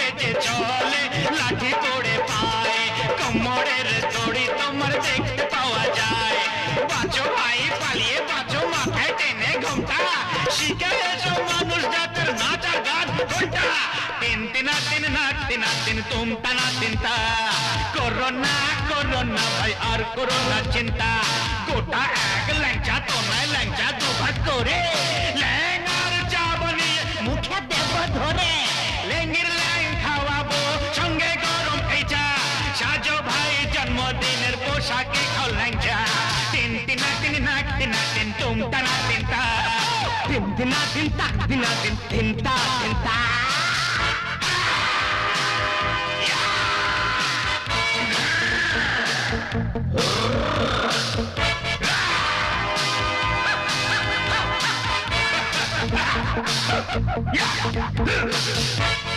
বেঁচে চলে লাঠি পড়ে পায় কোমরের দড়ি তোমার দেখতে পাওয়া যায় বাঁচো ভাই পালিয়ে বাঁচো মাথায় টেনে ঘোমটা শিখে এসো মানুষ জাতের নাচার গান ঘন্টা তিন তিনা তিন না তিনা তিন তুমটা না তিনটা করো না ভাই আর করো না চিন্তা গোটা এক ল্যাংচা তো নয় ল্যাংচা দুভাগ করে ল্যাংড়ার চা বানিয়ে মুখে দেব ধরে লেঙ্গির ল্যাং খাওয়াবো সঙ্গে গরম এই চা সাজো ভাই জন্মদিনের পোশাকে খাও ল্যাংচা তিন তিনা তিন না তিনা তিন তুমটা না তিনটা তিন তিনা তিন তাক তিনা তিন তিনটা তিনটা Yeah!